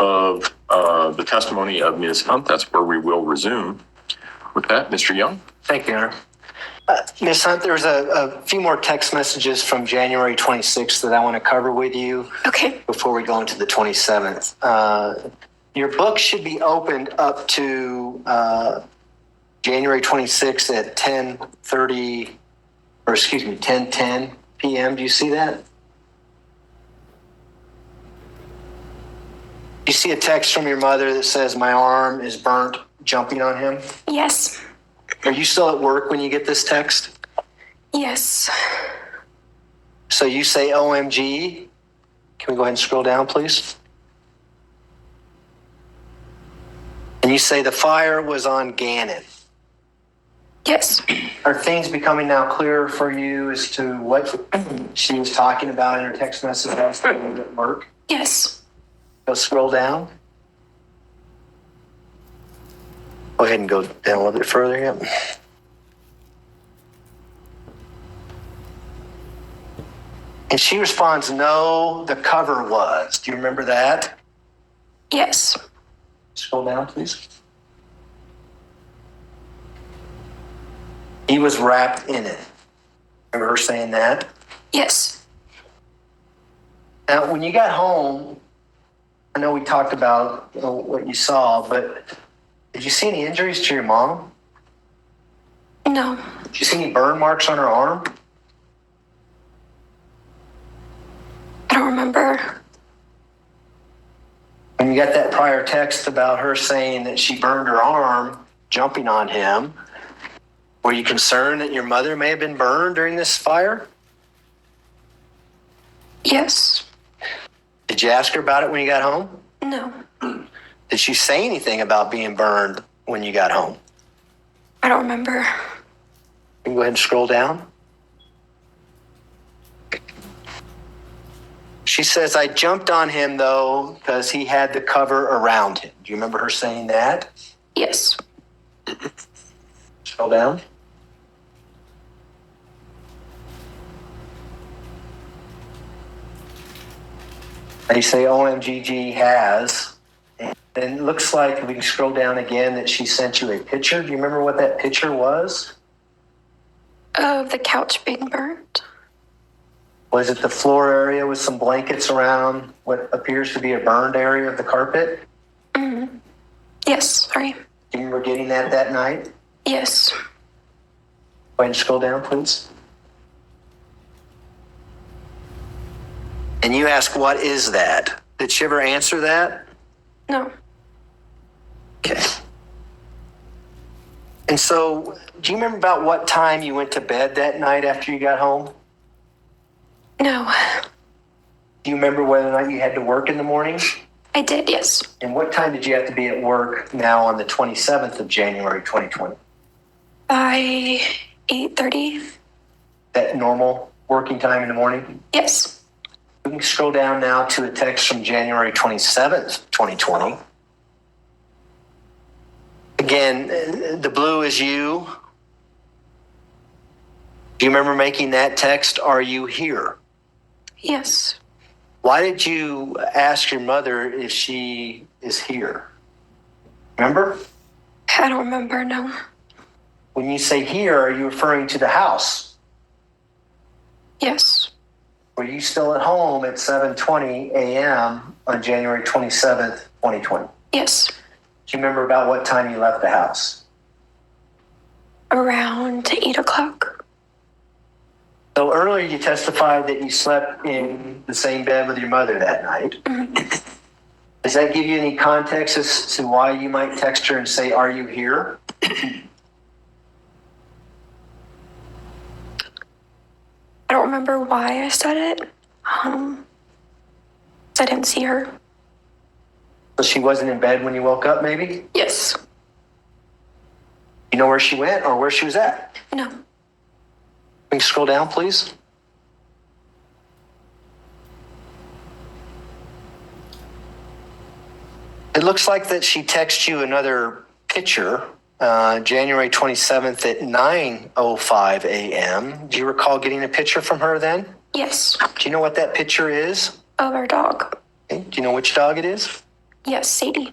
of the testimony of Ms. Hunt. That's where we will resume. With that, Mr. Young. Thank you, Your Honor. Ms. Hunt, there's a few more text messages from January 26th that I want to cover with you. Okay. Before we go into the 27th. Your book should be opened up to January 26th at 10:10 p.m. Do you see that? Do you see a text from your mother that says, "My arm is burnt jumping on him"? Yes. Are you still at work when you get this text? Yes. So you say OMG. Can we go ahead and scroll down, please? And you say the fire was on Gannon. Yes. Are things becoming now clearer for you as to what she was talking about in her text message at work? Yes. Go scroll down. Go ahead and go down a little bit further. Yep. And she responds, "No, the cover was." Do you remember that? Yes. Scroll down, please. He was wrapped in it. Remember her saying that? Yes. Now, when you got home, I know we talked about what you saw, but did you see any injuries to your mom? No. Did you see any burn marks on her arm? I don't remember. When you got that prior text about her saying that she burned her arm jumping on him, were you concerned that your mother may have been burned during this fire? Yes. Did you ask her about it when you got home? No. Did she say anything about being burned when you got home? I don't remember. You can go ahead and scroll down. She says, "I jumped on him, though, because he had the cover around him." Do you remember her saying that? Yes. Scroll down. They say OMGG has. And it looks like, if we can scroll down again, that she sent you a picture. Do you remember what that picture was? Of the couch being burnt. Was it the floor area with some blankets around what appears to be a burned area of the carpet? Mm-hmm. Yes, sorry. Do you remember getting that night? Yes. Go ahead and scroll down, please. And you ask, "What is that?" Did she ever answer that? No. Okay. And so, do you remember about what time you went to bed that night after you got home? No. Do you remember whether or not you had to work in the morning? I did, yes. And what time did you have to be at work now on the 27th of January, 2020? By 8:30? That normal working time in the morning? Yes. We can scroll down now to a text from January 27th, 2020. Again, the blue is you. Do you remember making that text, "Are you here"? Yes. Why did you ask your mother if she is here? Remember? I don't remember, no. When you say here, are you referring to the house? Yes. Were you still at home at 7:20 a.m. on January 27th, 2020? Yes. Do you remember about what time you left the house? Around 8 o'clock. So earlier you testified that you slept in the same bed with your mother that night. Mm-hmm. Does that give you any context as to why you might text her and say, "Are you here"? I don't remember why I said it. I didn't see her. So she wasn't in bed when you woke up, maybe? Yes. You know where she went or where she was at? No. Can you scroll down, please? It looks like that she texted you another picture, January 27th at 9:05 a.m. Do you recall getting a picture from her then? Yes. Do you know what that picture is? Of our dog. Okay. Do you know which dog it is? Yes, Sadie.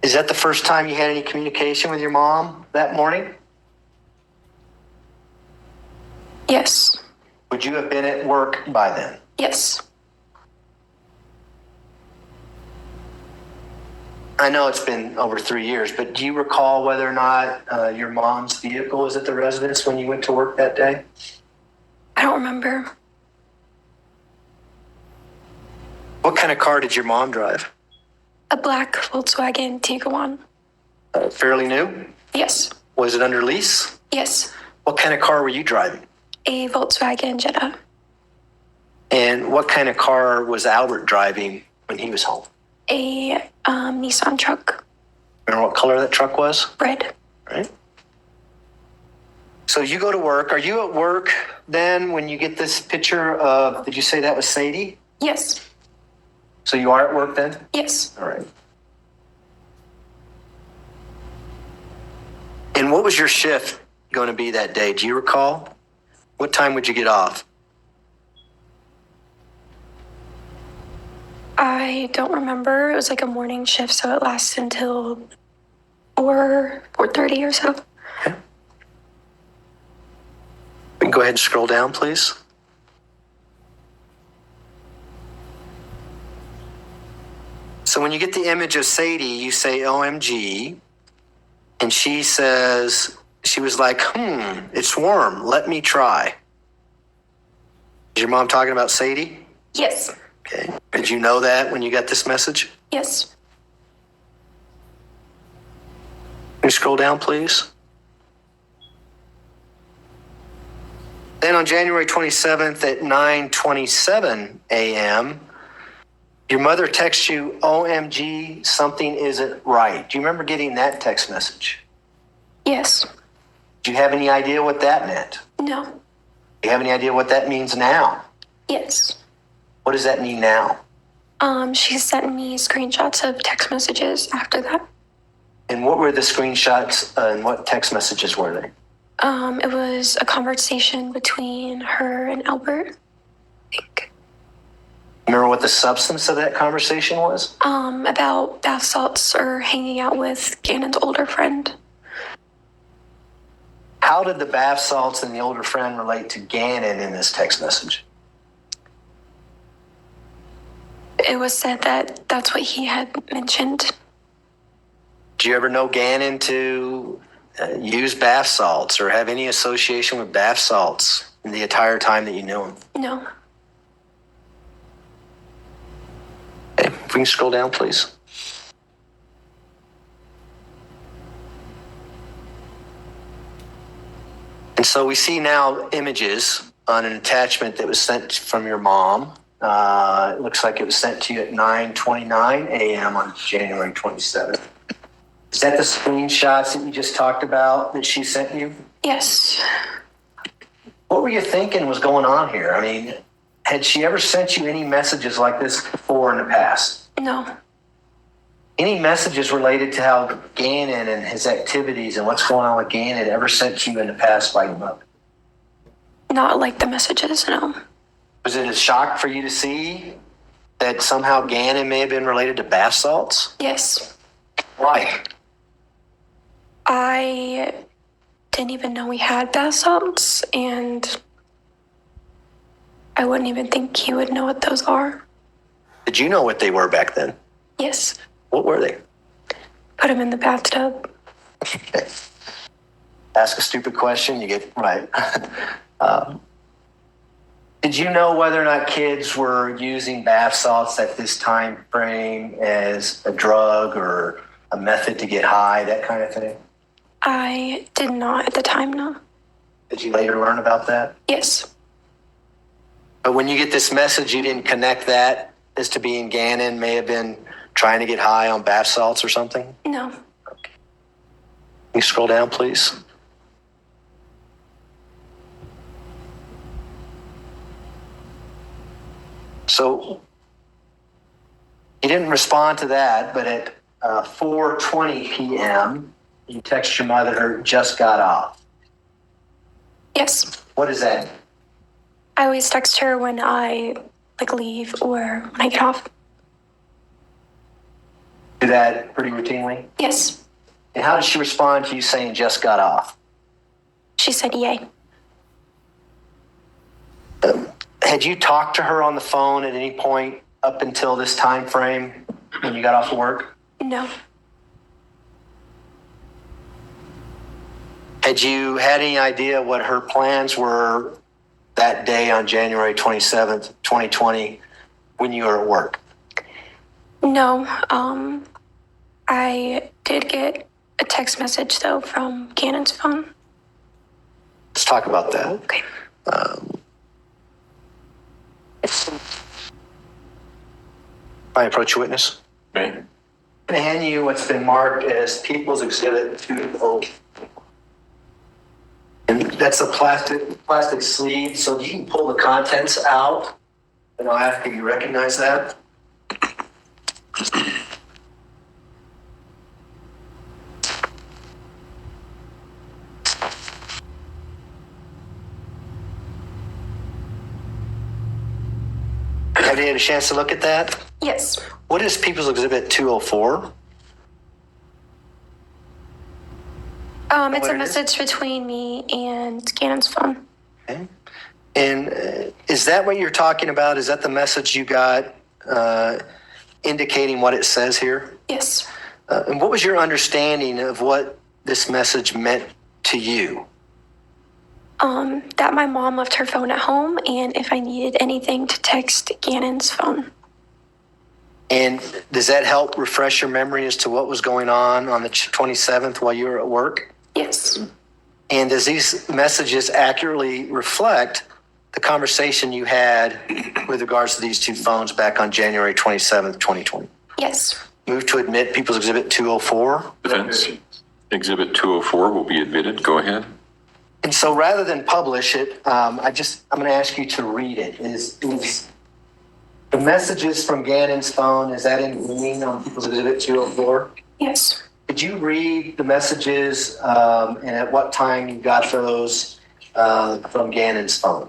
Is that the first time you had any communication with your mom that morning? Yes. Would you have been at work by then? Yes. I know it's been over 3 years, but do you recall whether or not your mom's vehicle was at the residence when you went to work that day? I don't remember. What kind of car did your mom drive? A black Volkswagen Tiguan. Fairly new? Yes. Was it under lease? Yes. What kind of car were you driving? A Volkswagen Jetta. And what kind of car was Albert driving when he was home? A Nissan truck. Remember what color that truck was? Red. Right. So you go to work. Are you at work then when you get this picture of, did you say that was Sadie? Yes. So you are at work then? Yes. All right. And what was your shift going to be that day? Do you recall? What time would you get off? I don't remember. It was like a morning shift, so it lasted until 4:30 or so. Okay. We can go ahead and scroll down, please. So when you get the image of Sadie, you say OMG, and she says, she was like, it's warm. Let me try. Is your mom talking about Sadie? Yes. Okay. Did you know that when you got this message? Yes. Can you scroll down, please? Then on January 27th at 9:27 a.m., your mother texts you, OMG, something isn't right. Do you remember getting that text message? Yes. Do you have any idea what that meant? No. Do you have any idea what that means now? Yes. What does that mean now? She sent me screenshots of text messages after that. And what were the screenshots and what text messages were they? It was a conversation between her and Albert, I think. Remember what the substance of that conversation was? About bath salts or hanging out with Gannon's older friend. How did the bath salts and the older friend relate to Gannon in this text message? It was said that that's what he had mentioned. Do you ever know Gannon to use bath salts or have any association with bath salts in the entire time that you knew him? No. Okay, if we can scroll down, please. And so we see now images on an attachment that was sent from your mom. It looks like it was sent to you at 9:29 a.m. on January 27th. Is that the screenshots that you just talked about that she sent you? Yes. What were you thinking was going on here? I mean, had she ever sent you any messages like this before in the past? No. Any messages related to how Gannon and his activities and what's going on with Gannon ever sent to you in the past by your mother? Not like the messages, no. Was it a shock for you to see that somehow Gannon may have been related to bath salts? Yes. Why? I didn't even know we had bath salts, and I wouldn't even think he would know what those are. Did you know what they were back then? Yes. What were they? Put him in the bathtub. Okay. Ask a stupid question, you get right. Did you know whether or not kids were using bath salts at this time frame as a drug or a method to get high, that kind of thing? I did not at the time, no. Did you later learn about that? Yes. But when you get this message, you didn't connect that as to being Gannon may have been trying to get high on bath salts or something? No. Can you scroll down, please? So you didn't respond to that, but at 4:20 p.m., you text your mother, just got off. Yes. What is that? I always text her when I leave or when I get off. do that pretty routinely? Yes. And how did she respond to you saying just got off? She said, yay. Had you talked to her on the phone at any point up until this time frame when you got off of work? No. Had you had any idea what her plans were that day on January 27th, 2020, when you were at work? No. I did get a text message, though, from Cannon's phone. Let's talk about that. Okay. I approach a witness. Okay. I'm going to hand you what's been marked as People's Exhibit 204. And that's a plastic sleeve, so you can pull the contents out, and I'll ask if you recognize that. Have you had a chance to look at that? Yes. What is People's Exhibit 204? It's What a it is? message between me and Cannon's phone. Okay. And is that what you're talking about? Is that the message you got indicating what it says here? Yes. And what was your understanding of what this message meant to you? That my mom left her phone at home, and if I needed anything to text Cannon's phone. And does that help refresh your memory as to what was going on the 27th while you were at work? Yes. And does these messages accurately reflect the conversation you had with regards to these two phones back on January 27th, 2020? Yes. Move to admit People's Exhibit 204. Defense. Exhibit 204 will be admitted. Go ahead. And so rather than publish it, I'm going to ask you to read it. Is the messages from Gannon's phone, is that in green on People's Exhibit 204? Yes. Could you read the messages and at what time you got those from Gannon's phone?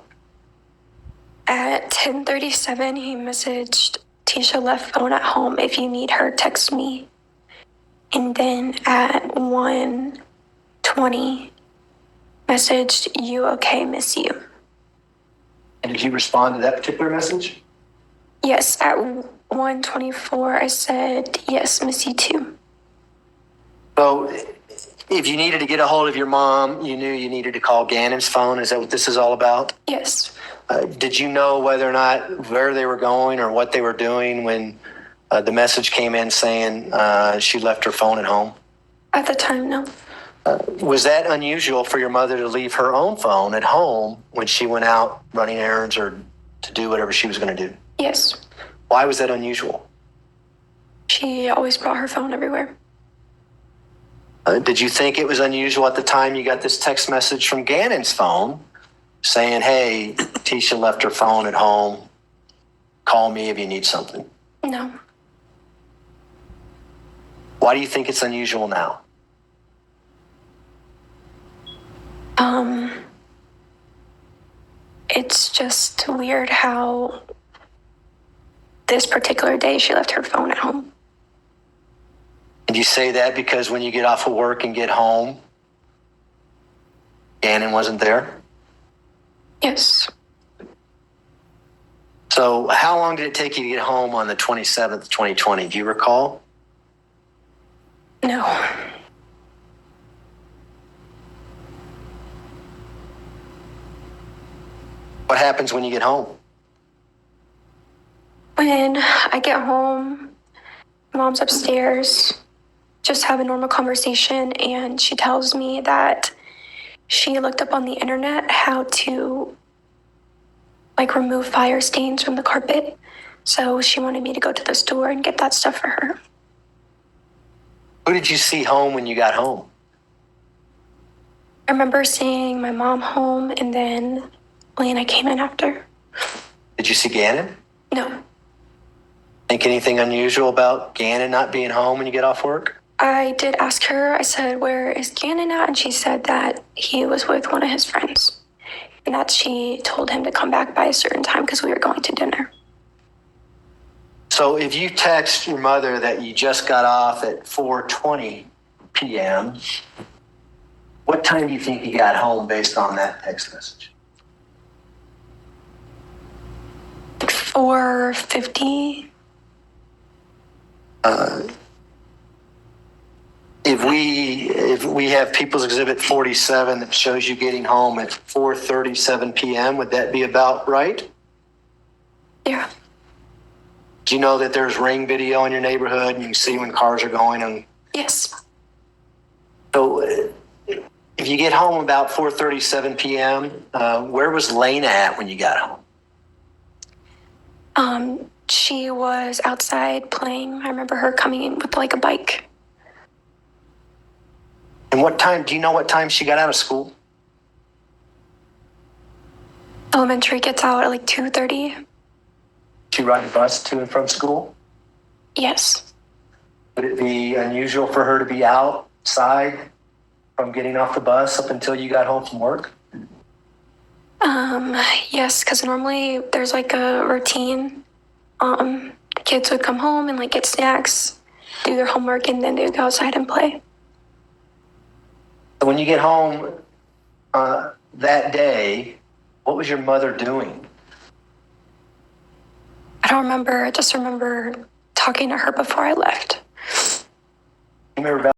At 10:37, he messaged, Tisha left phone at home. If you need her, text me. And then at 1:20, messaged, you okay, miss you. And did you respond to that particular message? Yes, at 1:24, I said, yes, miss you too. So if you needed to get a hold of your mom, you knew you needed to call Gannon's phone. Is that what this is all about? Yes. Did you know whether or not where they were going or what they were doing when the message came in saying she left her phone at home? At the time, no. Was that unusual for your mother to leave her own phone at home when she went out running errands or to do whatever she was going to do? Yes. Why was that unusual? She always brought her phone everywhere. Did you think it was unusual at the time you got this text message from Gannon's phone saying, hey, Tisha left her phone at home. Call me if you need something? No. Why do you think it's unusual now? It's just weird how this particular day she left her phone at home. And you say that because when you get off of work and get home, Gannon wasn't there? Yes. So how long did it take you to get home on the 27th, 2020? Do you recall? No. What happens when you get home? When I get home, mom's upstairs, just have a normal conversation, and she tells me that she looked up on the internet how to remove fire stains from the carpet. So she wanted me to go to the store and get that stuff for her. Who did you see home when you got home? I remember seeing my mom home, and then Lena came in after. Did you see Gannon? No. Think anything unusual about Gannon not being home when you get off work? I did ask her, I said, where is Gannon at? And she said that he was with one of his friends. And that she told him to come back by a certain time because we were going to dinner. So if you text your mother that you just got off at 4:20 p.m., what time do you think you got home based on that text message? 4:50. If we have People's Exhibit 47 that shows you getting home at 4:37 p.m., would that be about right? Yeah. Do you know that there's Ring video in your neighborhood and you can see when cars are going? And Yes. so if you get home about 4:37 p.m., where was Lena at when you got home? She was outside playing. I remember her coming in with like a bike. And what time, do you know what time she got out of school? Elementary gets out at like 2:30. She ride the bus to and from school? Yes. Would it be unusual for her to be outside from getting off the bus up until you got home from work? Yes, because normally there's like a routine. The kids would come home and like get snacks, do their homework, and then they would go outside and play. So when you get home that day, what was your mother doing? I don't remember. I just remember talking to her before I left. You remember